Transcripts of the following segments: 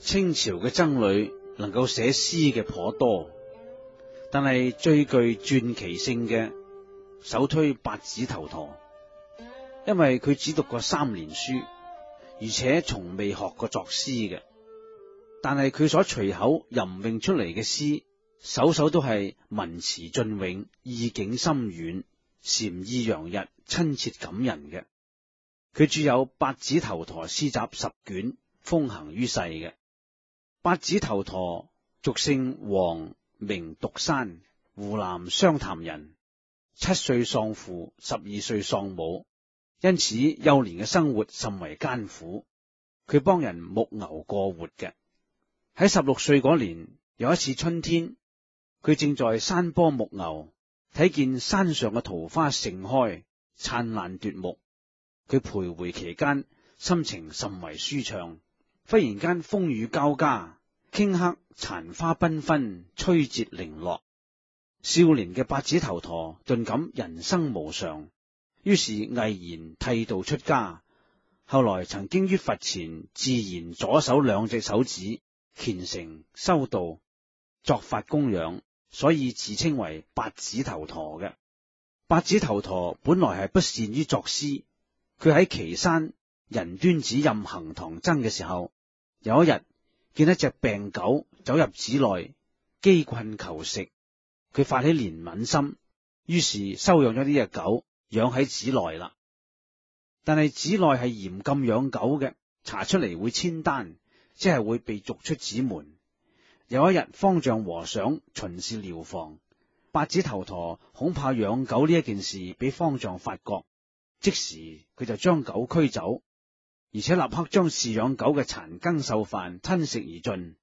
清朝嘅僧侶能夠寫詩嘅頗多，但係最具傳奇性嘅首推八指頭陀，因為佢只讀過3年書，而且從未學過作詩嘅。但係佢所隨口吟詠出嚟嘅詩，首首都係文辭雋永、意境深遠、禪意洋溢、親切感人嘅。佢著有《八指頭陀詩集》10卷，風行於世嘅。八指頭陀俗姓黃，名獨山，湖南湘潭人。7歲喪父，12歲喪母，因此幼年嘅生活甚為艱苦。佢幫人牧牛過活嘅。喺16歲嗰年，有一次春天，佢正在山坡牧牛，睇見山上嘅桃花盛開，燦爛奪目。佢徘徊期間，心情甚為舒暢。忽然間風雨交加，頃刻殘花繽紛，吹折零落。少年嘅八指頭陀頓感人生無常，於是毅然剃度出家。後來曾經於佛前自燃左手2隻手指，虔誠修道，作法供養，所以自稱為八指頭陀嘅。八指頭陀本來係不善於作詩，佢喺岐山仁端寺任行唐僧嘅時候，有一日見一隻病狗走入寺內，飢困求食，佢發起憐憫心，於是收養咗呢隻狗，養喺寺內啦。但係寺內係嚴禁養狗嘅，查出嚟會遷單，即係會被逐出寺門。有一日，方丈和尚巡視寮房，八指頭陀恐怕養狗呢一件事俾方丈發覺，即時佢就將狗驅走，而且立刻將飼養狗嘅殘羹剩飯吞食而盡。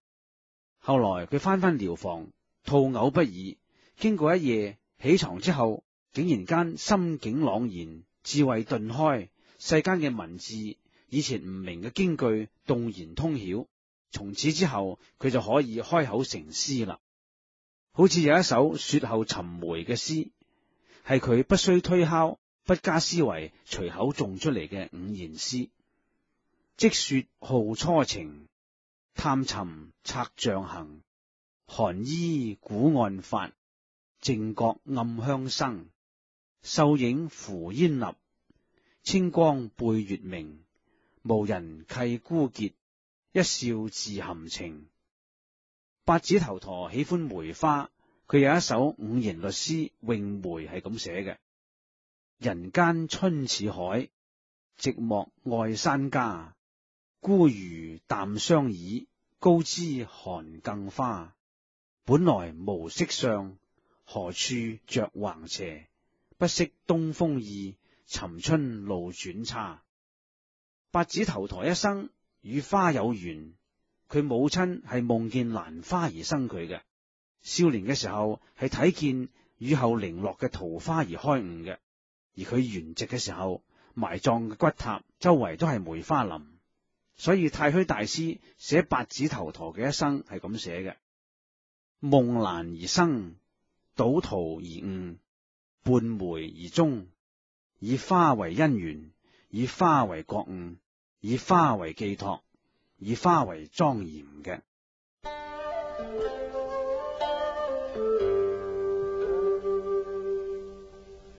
後來佢翻寮房，吐嘔不已，經過一夜，起床之後，竟然間心境朗然，智慧頓開，世間嘅文字，以前唔明嘅經句，動然通曉。從此之後，佢就可以開口成詩啦。好似有一首雪後尋梅嘅詩，係佢不需推敲、不加思維，隨口誦出嚟嘅5言詩。積雪號初晴，探尋策象行。寒衣古案發，靜覺暗香生。秀影扶煙立，清光背月明。無人契孤結，一笑自含情。八指頭陀喜歡梅花，佢有一首5言律詩《詠梅》係咁寫嘅：人間春似海，寂寞愛山家。孤餘淡相倚，高枝寒更花。本來無色相，何處着橫斜？不識東風意，尋春路轉差。八指頭陀一生與花有緣，佢母親係夢見蘭花而生佢嘅。少年嘅時候係睇見雨後零落嘅桃花而開悟嘅，而佢圓寂嘅時候，埋葬嘅骨塔周圍都係梅花林。所以太虛大師寫八指頭陀嘅一生係咁寫嘅：夢蘭而生，倒桃而悟，伴梅而終，以花為因緣，以花為覺悟，以花為寄託，以花為莊嚴嘅。